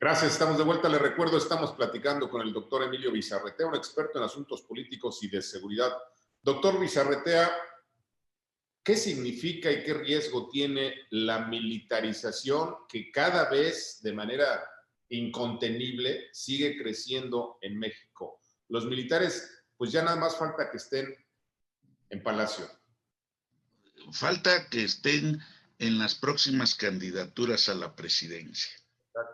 Gracias, estamos de vuelta. Le recuerdo, estamos platicando con el doctor Emilio Bizarretea, un experto en asuntos políticos y de seguridad. Doctor Bizarretea, ¿qué significa y qué riesgo tiene la militarización que cada vez de manera incontenible sigue creciendo en México? Los militares, pues ya nada más falta que estén en Palacio. Falta que estén en las próximas candidaturas a la presidencia,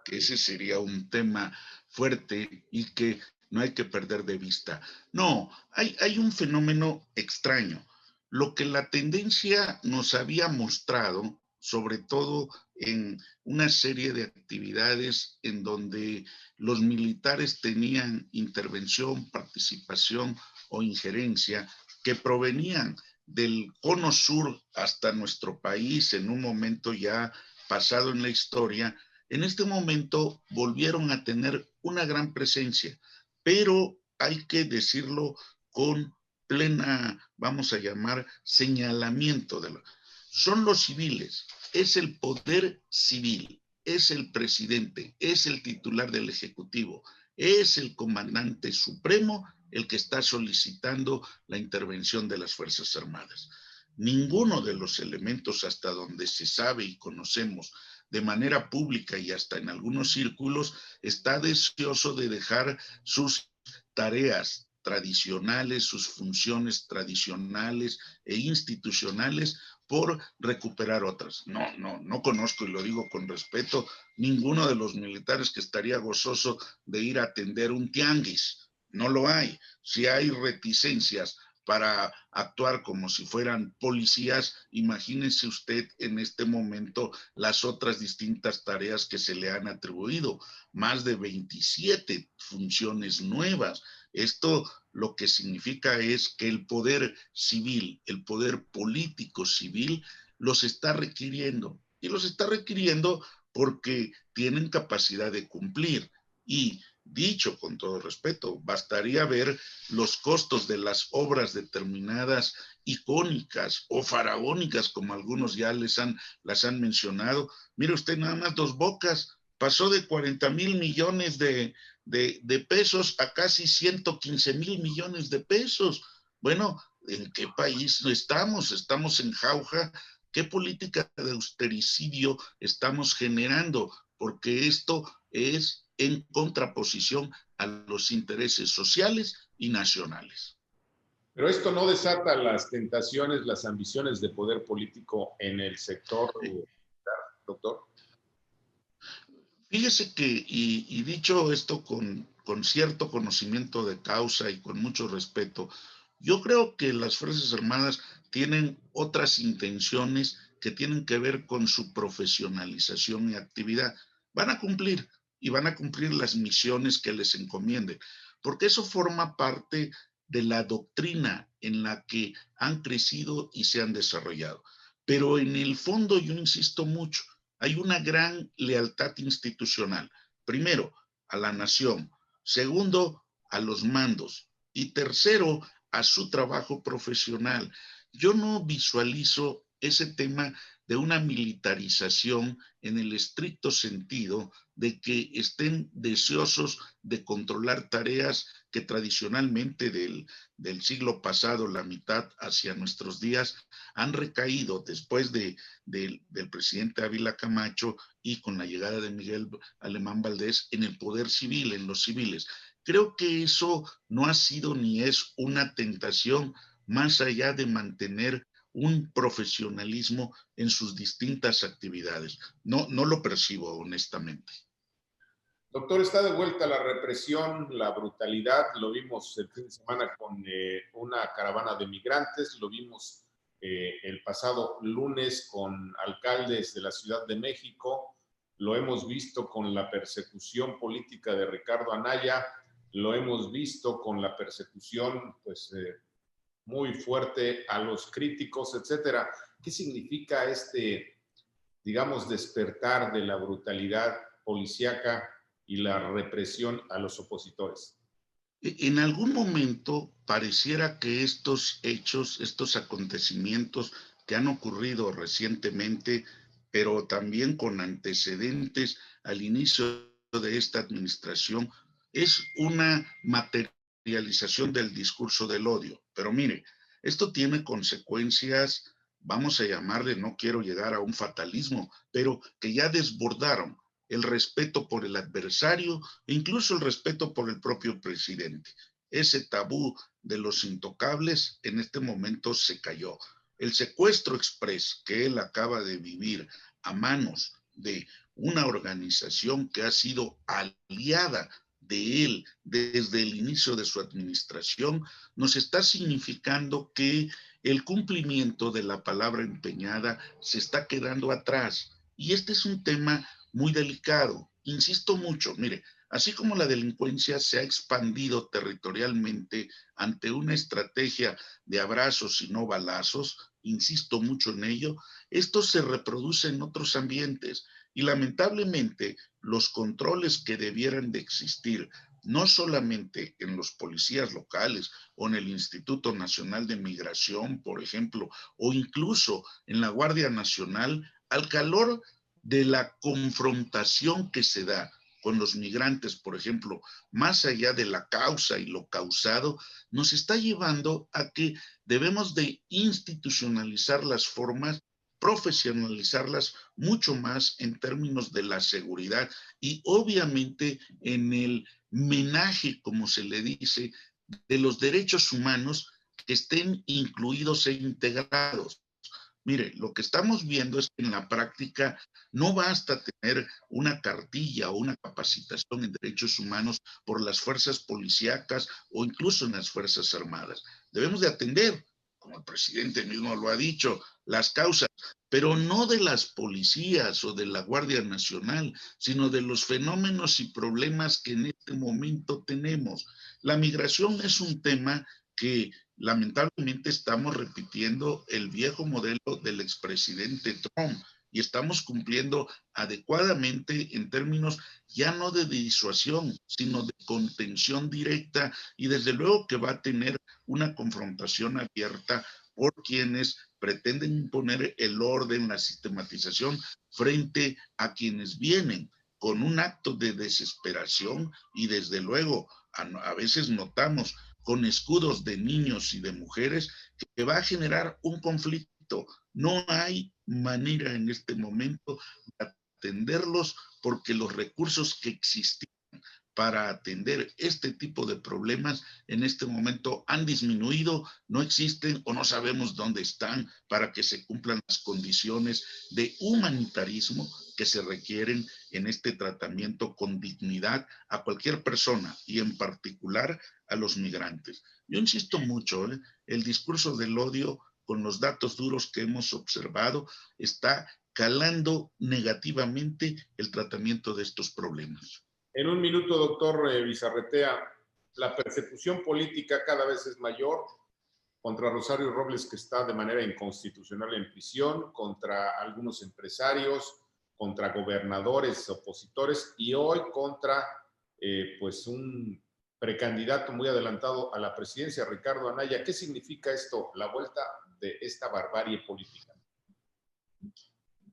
que ese sería un tema fuerte y que no hay que perder de vista. No, hay un fenómeno extraño. Lo que la tendencia nos había mostrado, sobre todo en una serie de actividades en donde los militares tenían intervención, participación o injerencia que provenían del cono sur hasta nuestro país en un momento ya pasado en la historia, en este momento volvieron a tener una gran presencia, pero hay que decirlo con plena, vamos a llamar, señalamiento de son los civiles, es el poder civil, es el presidente, es el titular del Ejecutivo, es el comandante supremo el que está solicitando la intervención de las Fuerzas Armadas. Ninguno de los elementos hasta donde se sabe y conocemos de manera pública y hasta en algunos círculos está deseoso de dejar sus tareas tradicionales, sus funciones tradicionales e institucionales por recuperar otras. No conozco, y lo digo con respeto, ninguno de los militares que estaría gozoso de ir a atender un tianguis. No lo hay. Si hay reticencias para actuar como si fueran policías, imagínense usted en este momento las otras distintas tareas que se le han atribuido, más de 27 funciones nuevas. Esto lo que significa es que el poder civil, el poder político civil, los está requiriendo. Y los está requiriendo porque tienen capacidad de cumplir. Y dicho con todo respeto, bastaría ver los costos de las obras determinadas, icónicas o faraónicas, como algunos ya las han mencionado. Mire usted, nada más Dos Bocas pasó de 40,000 millones de pesos a casi 115,000 millones de pesos. Bueno, ¿en qué país estamos? Estamos en jauja. ¿Qué política de austericidio estamos generando? Porque esto es en contraposición a los intereses sociales y nacionales. Pero esto no desata las tentaciones, las ambiciones de poder político en el sector, doctor. Fíjese que, y dicho esto con cierto conocimiento de causa y con mucho respeto, yo creo que las Fuerzas Armadas tienen otras intenciones que tienen que ver con su profesionalización y actividad. Van a cumplir y van a cumplir las misiones que les encomienden, porque eso forma parte de la doctrina en la que han crecido y se han desarrollado. Pero en el fondo, yo insisto mucho, hay una gran lealtad institucional. Primero, a la nación. Segundo, a los mandos. Y tercero, a su trabajo profesional. Yo no visualizo ese tema de una militarización en el estricto sentido de que estén deseosos de controlar tareas que tradicionalmente del siglo pasado, la mitad hacia nuestros días, han recaído después del presidente Ávila Camacho y con la llegada de Miguel Alemán Valdés en el poder civil, en los civiles. Creo que eso no ha sido ni es una tentación más allá de mantener un profesionalismo en sus distintas actividades. No lo percibo honestamente. Doctor, está de vuelta la represión, la brutalidad. Lo vimos el fin de semana con una caravana de migrantes, lo vimos el pasado lunes con alcaldes de la Ciudad de México, lo hemos visto con la persecución política de Ricardo Anaya, lo hemos visto con la persecución pues, muy fuerte a los críticos, etcétera. ¿Qué significa este, digamos, despertar de la brutalidad policíaca y la represión a los opositores? En algún momento pareciera que estos hechos, estos acontecimientos que han ocurrido recientemente, pero también con antecedentes al inicio de esta administración es una materialización del discurso del odio. Pero mire, esto tiene consecuencias, vamos a llamarle, no quiero llegar a un fatalismo, pero que ya desbordaron el respeto por el adversario e incluso el respeto por el propio presidente. Ese tabú de los intocables en este momento se cayó. El secuestro express que él acaba de vivir a manos de una organización que ha sido aliada de él desde el inicio de su administración, nos está significando que el cumplimiento de la palabra empeñada se está quedando atrás. Y este es un tema muy delicado. Insisto mucho, mire, así como la delincuencia se ha expandido territorialmente ante una estrategia de abrazos y no balazos, insisto mucho en ello, esto se reproduce en otros ambientes y lamentablemente los controles que debieran de existir, no solamente en los policías locales o en el Instituto Nacional de Migración, por ejemplo, o incluso en la Guardia Nacional, al calor de la confrontación que se da con los migrantes, por ejemplo, más allá de la causa y lo causado, nos está llevando a que debemos de institucionalizar las formas, profesionalizarlas mucho más en términos de la seguridad y obviamente en el menaje, como se le dice, de los derechos humanos que estén incluidos e integrados. Mire, lo que estamos viendo es que en la práctica no basta tener una cartilla o una capacitación en derechos humanos por las fuerzas policíacas o incluso en las Fuerzas Armadas. Debemos de atender, como el presidente mismo lo ha dicho, las causas, pero no de las policías o de la Guardia Nacional, sino de los fenómenos y problemas que en este momento tenemos. La migración es un tema que lamentablemente estamos repitiendo el viejo modelo del expresidente Trump y estamos cumpliendo adecuadamente en términos ya no de disuasión, sino de contención directa y desde luego que va a tener una confrontación abierta por quienes pretenden imponer el orden, la sistematización frente a quienes vienen con un acto de desesperación y desde luego a veces notamos con escudos de niños y de mujeres que va a generar un conflicto. No hay manera en este momento de atenderlos porque los recursos que existían para atender este tipo de problemas en este momento han disminuido, no existen o no sabemos dónde están para que se cumplan las condiciones de humanitarismo que se requieren en este tratamiento con dignidad a cualquier persona y en particular a los migrantes. Yo insisto mucho, el discurso del odio con los datos duros que hemos observado está calando negativamente el tratamiento de estos problemas. En un minuto, doctor Bizarretea, la persecución política cada vez es mayor contra Rosario Robles, que está de manera inconstitucional en prisión, contra algunos empresarios, contra gobernadores opositores y hoy contra pues un precandidato muy adelantado a la presidencia, Ricardo Anaya. ¿Qué significa esto, la vuelta de esta barbarie política?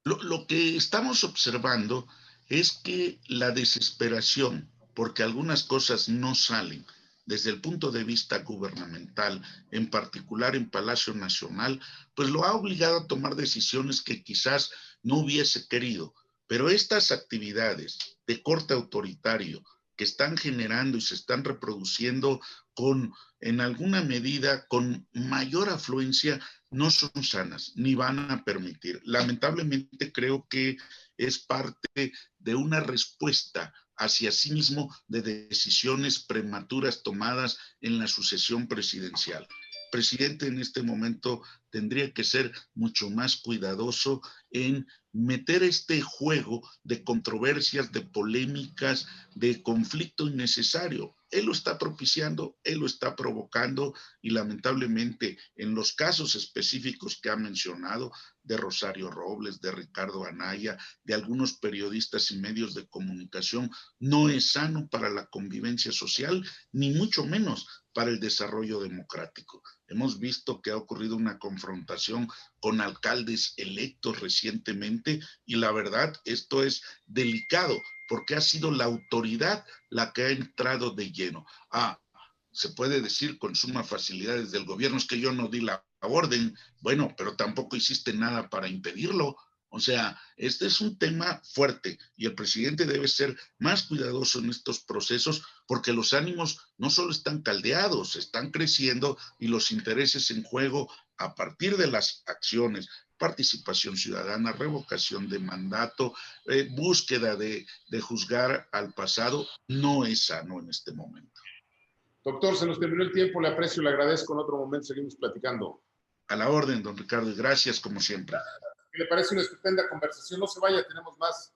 Lo que estamos observando es que la desesperación, porque algunas cosas no salen desde el punto de vista gubernamental, en particular en Palacio Nacional, pues lo ha obligado a tomar decisiones que quizás no hubiese querido. Pero estas actividades de corte autoritario que están generando y se están reproduciendo con, en alguna medida, con mayor afluencia, no son sanas ni van a permitir. Lamentablemente creo que es parte de una respuesta hacia sí mismo de decisiones prematuras tomadas en la sucesión presidencial. El presidente en este momento tendría que ser mucho más cuidadoso en meter este juego de controversias, de polémicas, de conflicto innecesario. Él lo está propiciando, él lo está provocando y lamentablemente en los casos específicos que ha mencionado, de Rosario Robles, de Ricardo Anaya, de algunos periodistas y medios de comunicación, no es sano para la convivencia social, ni mucho menos para el desarrollo democrático. Hemos visto que ha ocurrido una confrontación con alcaldes electos recientemente y la verdad, esto es delicado porque ha sido la autoridad la que ha entrado de lleno. Se puede decir con suma facilidad desde el gobierno, es que yo no di la orden, bueno, pero tampoco hiciste nada para impedirlo. O sea, este es un tema fuerte y el presidente debe ser más cuidadoso en estos procesos porque los ánimos no solo están caldeados, están creciendo y los intereses en juego a partir de las acciones, participación ciudadana, revocación de mandato, búsqueda de juzgar al pasado, no es sano en este momento. Doctor, se nos terminó el tiempo, le aprecio, le agradezco. En otro momento seguimos platicando. A la orden, don Ricardo, y gracias como siempre. Me parece una estupenda conversación. No se vaya, tenemos más.